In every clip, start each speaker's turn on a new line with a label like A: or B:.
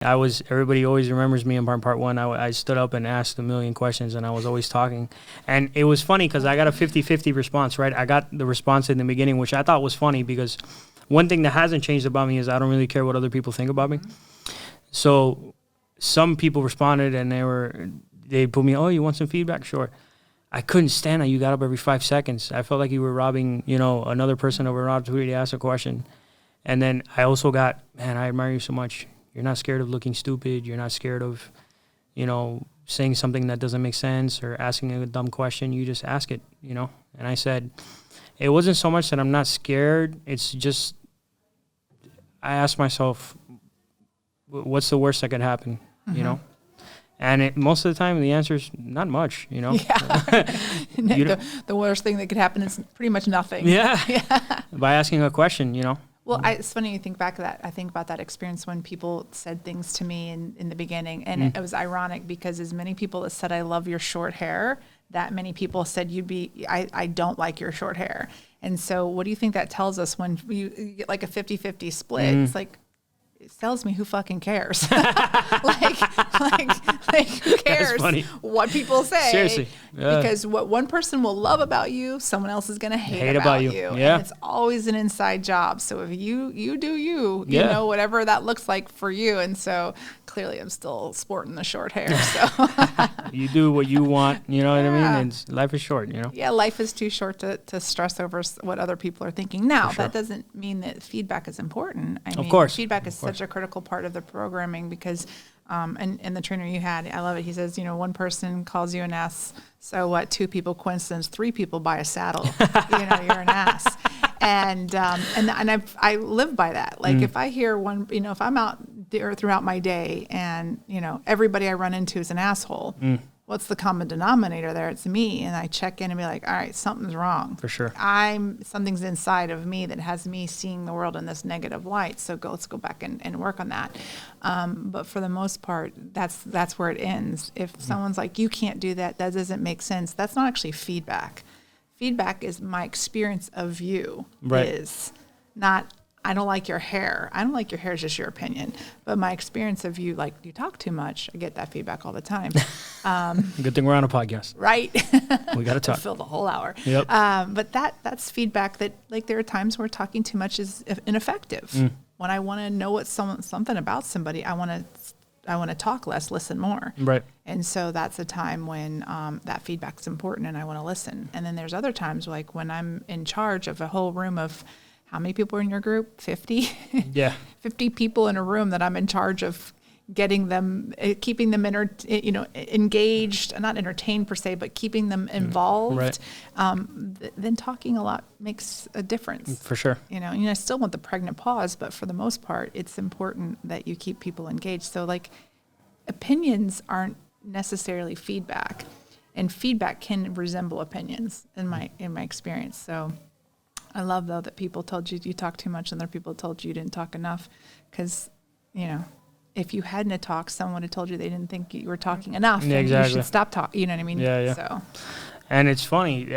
A: Everybody always remembers me in part one. I stood up and asked a million questions, and I was always talking. And it was funny because I got a 50-50 response, right? I got the response in the beginning, which I thought was funny because one thing that hasn't changed about me is I don't really care what other people think about me. So some people responded, and they put me, oh, you want some feedback? Sure. I couldn't stand that you got up every 5 seconds. I felt like you were robbing, another person over an opportunity to ask a question. And then I also got, man, I admire you so much. You're not scared of looking stupid. You're not scared of, saying something that doesn't make sense or asking a dumb question. You just ask it, And I said, it wasn't so much that I'm not scared. It's just, I asked myself, what's the worst that could happen, And most of the time, the answer is not much, Yeah.
B: The worst thing that could happen is pretty much nothing.
A: Yeah. By asking a question,
B: Well, it's funny you think back to that. I think about that experience when people said things to me in the beginning, and it was ironic because as many people that said, I love your short hair, that many people said I don't like your short hair. And so what do you think that tells us when you get like a 50-50 split? It's like, it tells me who fucking cares. like who cares what people say?
A: Seriously. Yeah.
B: Because what one person will love about you, someone else is going to hate about you.
A: Yeah.
B: And it's always an inside job. So if you do you whatever that looks like for you. And so clearly I'm still sporting the short hair. So
A: you do what you want, what I mean? And life is short,
B: Yeah, life is too short to stress over what other people are thinking. Now, that doesn't mean that feedback is important. I mean,
A: of course.
B: Feedback is such a critical part of the programming because, and the trainer you had, I love it. He says, one person calls you an ass. So what? 2 people, coincidence, 3 people buy a saddle. You're an ass. And I live by that. Like if I hear one, if I'm out there throughout my day and, everybody I run into is an asshole, what's the common denominator there? It's me. And I check in and be like, all right, something's wrong.
A: For sure.
B: Something's inside of me that has me seeing the world in this negative light. So let's go back and work on that. But for the most part, that's where it ends. If someone's like, you can't do that, that doesn't make sense. That's not actually feedback. Feedback is my experience of you.
A: Right.
B: Is not, I don't like your hair. I don't like your hair is just your opinion. But my experience of you, like, you talk too much. I get that feedback all the time.
A: Good thing we're on a podcast.
B: Right.
A: We got to talk.
B: Fill the whole hour.
A: Yep.
B: But that's feedback that, like, there are times where talking too much is ineffective. When I want to know something about somebody, I want to talk less, listen more.
A: Right.
B: And so that's a time when that feedback is important and I want to listen. And then there's other times, like when I'm in charge of a whole room of, how many people are in your group? 50?
A: Yeah.
B: 50 people in a room that I'm in charge of getting them, keeping them engaged, not entertained per se, but keeping them involved.
A: Right.
B: Then talking a lot makes a difference.
A: For sure.
B: I still want the pregnant pause, but for the most part, it's important that you keep people engaged. So like opinions aren't necessarily feedback, and feedback can resemble opinions in my experience. So I love, though, that people told you talk too much and other people told you didn't talk enough because, if you hadn't talked, someone would have told you they didn't think you were talking enough.
A: Yeah,
B: and
A: exactly.
B: You should stop talking. You know what I mean?
A: Yeah.
B: So.
A: And it's funny.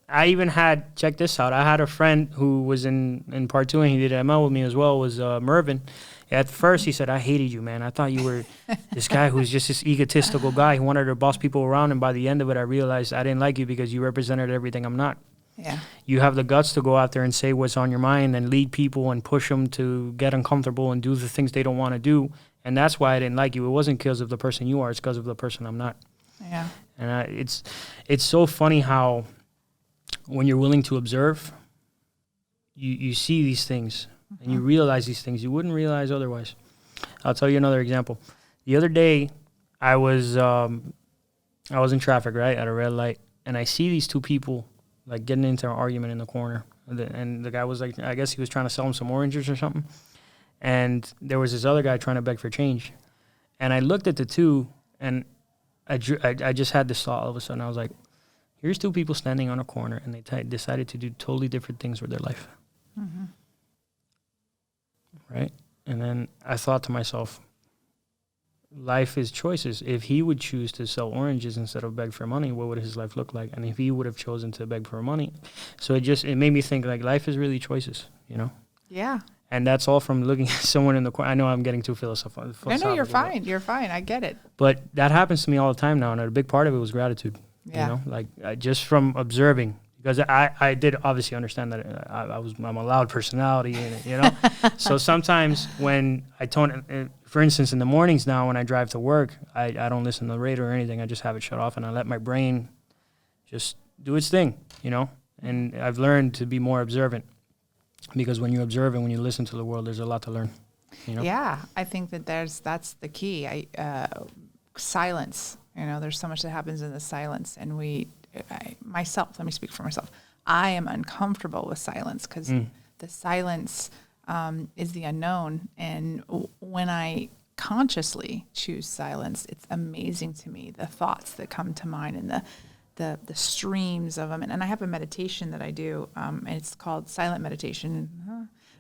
A: I even had, check this out, I had a friend who was in part 2 and he did ML with me as well, was Mervin. At first, he said, I hated you, man. I thought you were this guy who's just this egotistical guy who wanted to boss people around. And by the end of it, I realized I didn't like you because you represented everything I'm not.
B: Yeah.
A: You have the guts to go out there and say what's on your mind and lead people and push them to get uncomfortable and do the things they don't want to do. And that's why I didn't like you. It wasn't because of the person you are. It's because of the person I'm not.
B: Yeah.
A: And it's so funny how when you're willing to observe, you see these things and you realize these things you wouldn't realize otherwise. I'll tell you another example. The other day, I was in traffic, right, at a red light, and I see these 2 people like getting into an argument in the corner. And the guy was like, I guess he was trying to sell him some oranges or something. And there was this other guy trying to beg for change. And I looked at the 2, and I just had this thought all of a sudden. I was like, here's 2 people standing on a corner, and they decided to do totally different things with their life. Mm-hmm. Right? And then I thought to myself, life is choices. If he would choose to sell oranges instead of beg for money, what would his life look like? And if he would have chosen to beg for money, so it made me think like life is really choices,
B: Yeah.
A: And that's all from looking at someone in the corner. I know I'm getting too philosophical.
B: I know you're fine. You're fine. I get it.
A: But that happens to me all the time now, and a big part of it was gratitude.
B: Yeah.
A: You know, like just from observing, because I did obviously understand that I'm a loud personality, and, you know. So sometimes when I tone, for instance, in the mornings now when I drive to work, I don't listen to the radio or anything. I just have it shut off, and I let my brain just do its thing, you know. And I've learned to be more observant. Because when you observe and when you listen to the world, there's a lot to learn. You know?
B: Yeah, I think that that's the key. Silence. You know, there's so much that happens in the silence, and myself. Let me speak for myself. I am uncomfortable with silence because the silence is the unknown, and when I consciously choose silence, it's amazing to me the thoughts that come to mind and the streams of them. And I have a meditation that I do, and it's called silent meditation.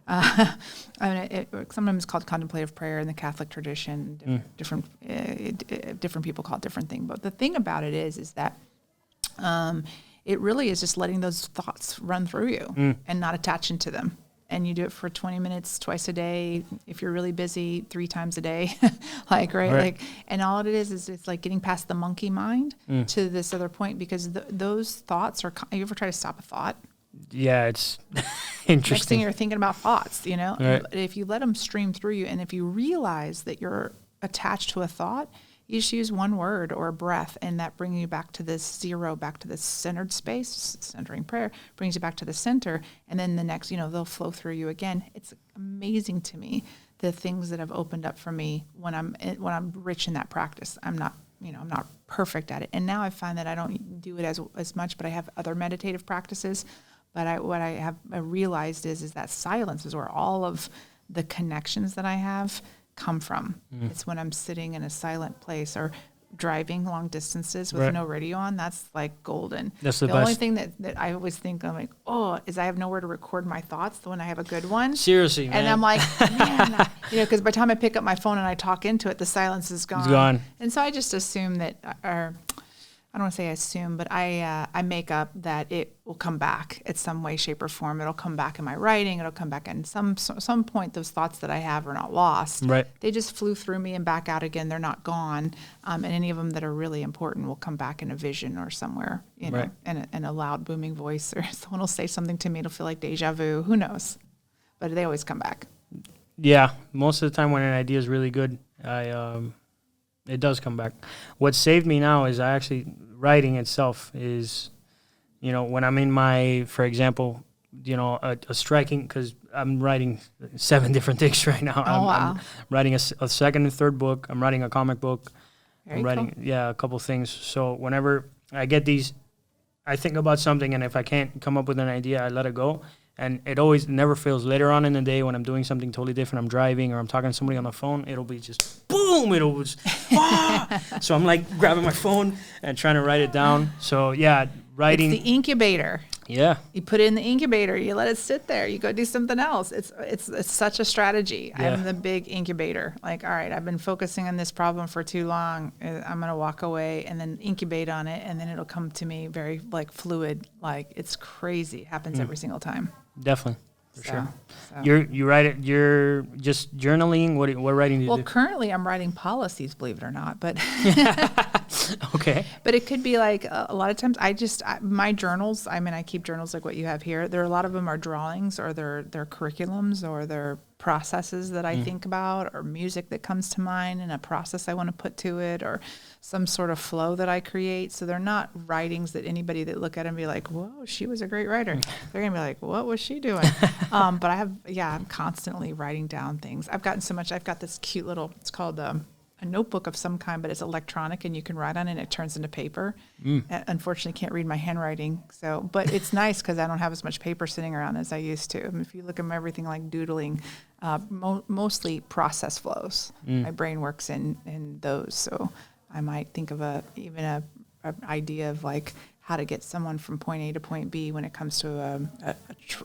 B: Sometimes it's called contemplative prayer in the Catholic tradition. Different people call it different things. But the thing about it is that it really is just letting those thoughts run through you and not attaching to them. And you do it for 20 minutes twice a day. If you're really busy, 3 times a day, right? And all it is it's like getting past the monkey mind to this other point, because those thoughts are. You ever try to stop a thought?
A: Yeah, it's interesting.
B: Next thing you're thinking about thoughts, you know.
A: Right.
B: If you let them stream through you, and if you realize that you're attached to a thought, you just use one word or a breath, and that brings you back to this zero, back to this centered space. Centering prayer brings you back to the center, and then the next, they'll flow through you again. It's amazing to me the things that have opened up for me when I'm rich in that practice. I'm not perfect at it, and now I find that I don't do it as much, but I have other meditative practices. But what I realized is that silence is where all of the connections that I have come from. It's when I'm sitting in a silent place or driving long distances with no radio on. That's like golden.
A: That's the best.
B: Only thing that I always think, I'm like, is I have nowhere to record my thoughts when I have a good one.
A: Seriously, man.
B: And I'm like, man, because by the time I pick up my phone and I talk into it, the silence is gone.
A: It's gone.
B: And so I just assume that, or I don't want to say I assume, but I make up that it will come back at some way, shape, or form. It'll come back in my writing. It'll come back in some point. Those thoughts that I have are not lost.
A: Right.
B: They just flew through me and back out again. They're not gone. And any of them that are really important will come back in a vision or somewhere,
A: right.
B: in a loud, booming voice, or someone will say something to me. It'll feel like deja vu. Who knows? But they always come back.
A: Yeah, most of the time when an idea is really good, it does come back. What saved me now is writing itself is, when I'm in for example, a striking, because I'm writing 7 different things right now. I'm writing a second and third book. I'm writing a comic book.
B: Very
A: I'm writing,
B: cool.
A: a couple things. So whenever I get these, I think about something, and if I can't come up with an idea, I let it go. And it always never fails. Later on in the day when I'm doing something totally different, I'm driving or I'm talking to somebody on the phone, it'll be just boom, it'll just, So I'm like grabbing my phone and trying to write it down. So yeah, writing.
B: It's the incubator.
A: Yeah.
B: You put it in the incubator, you let it sit there, you go do something else. It's such a strategy.
A: Yeah.
B: I'm the big incubator. Like, all right, I've been focusing on this problem for too long. I'm going to walk away and then incubate on it, and then it'll come to me very fluid. Like, it's crazy. It happens every single time.
A: Definitely. For sure.
B: So.
A: You write it. You're just journaling. What writing do you do?
B: Well, currently I'm writing policies, believe it or not, but
A: okay.
B: But it could be like a lot of times my journals. I mean, I keep journals like what you have here. There are a lot of them are drawings or they're curriculums or they're processes that I think about or music that comes to mind and a process I want to put to it or some sort of flow that I create. So they're not writings that anybody that look at it and be like, whoa, she was a great writer. They're going to be like, what was she doing? But I'm constantly writing down things. I've gotten so much. I've got this cute little, it's called a notebook of some kind, but it's electronic and you can write on it and it turns into paper. Unfortunately, can't read my handwriting. But it's nice because I don't have as much paper sitting around as I used to. I mean, if you look at everything like doodling, mostly process flows. My brain works in those. So I might think of even an idea of like how to get someone from point A to point B when it comes to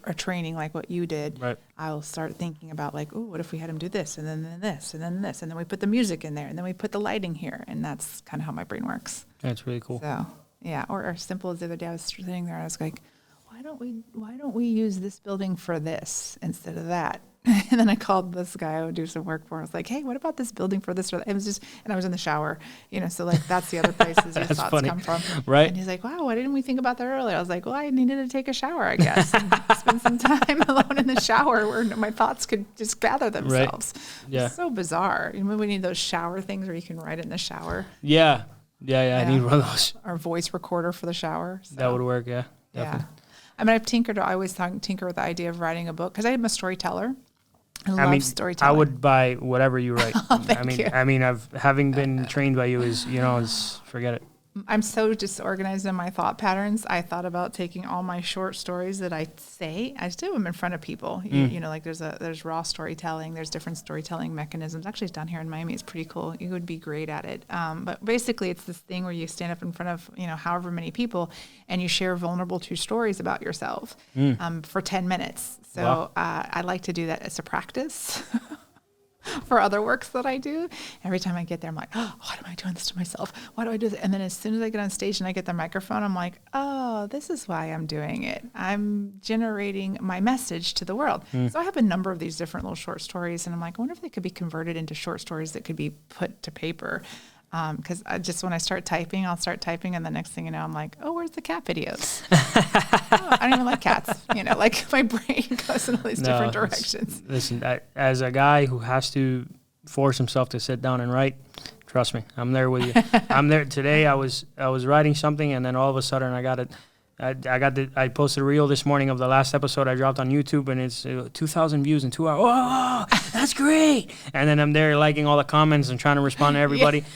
B: a training like what you did.
A: Right.
B: I'll start thinking about like, oh, what if we had him do this and then this and then this and then we put the music in there and then we put the lighting here, and that's kind of how my brain works.
A: That's really cool.
B: So yeah, or as simple as the other day, I was sitting there, I was like, why don't we use this building for this instead of that? And then I called this guy I would do some work for. I was like, hey, what about this building for this or that? It was just, and I was in the shower, so like that's the other places your thoughts
A: funny.
B: come from.
A: Right.
B: And he's like, wow, why didn't we think about that earlier? I was like, well, I needed to take a shower, I guess. And spend some time alone in the shower where my thoughts could just gather themselves. Right.
A: Yeah.
B: It's so bizarre. We need those shower things where you can write in the shower.
A: Yeah. I need one of those.
B: Or voice recorder for the shower. So.
A: That would work, yeah. Definitely.
B: Yeah. I always tinker with the idea of writing a book because I'm a storyteller. I love storytelling.
A: I would buy whatever you write.
B: Thank you.
A: Having been trained by you forget it.
B: I'm so disorganized in my thought patterns. I thought about taking all my short stories that I just do them in front of people. Like there's raw storytelling, there's different storytelling mechanisms. Actually, it's down here in Miami. It's pretty cool. You would be great at it. But basically, it's this thing where you stand up in front of however many people, and you share vulnerable true stories about yourself for 10 minutes. So wow. I like to do that as a practice. For other works that I do. Every time I get there, I'm like, oh, why am I doing this to myself? Why do I do this? And then as soon as I get on stage and I get the microphone, I'm like, oh, this is why I'm doing it. I'm generating my message to the world. So I have a number of these different little short stories, and I'm like, I wonder if they could be converted into short stories that could be put to paper. Because when I start typing, I'll start typing, and the next thing you know, I'm like, oh, where's the cat videos? I don't even like cats. Like my brain goes in all these different directions.
A: Listen, as a guy who has to force himself to sit down and write, trust me, I'm there with you. I'm there today. I was writing something, and then all of a sudden I posted a reel this morning of the last episode I dropped on YouTube, and it's 2,000 views in 2 hours. Oh, that's great! And then I'm there liking all the comments and trying to respond to everybody.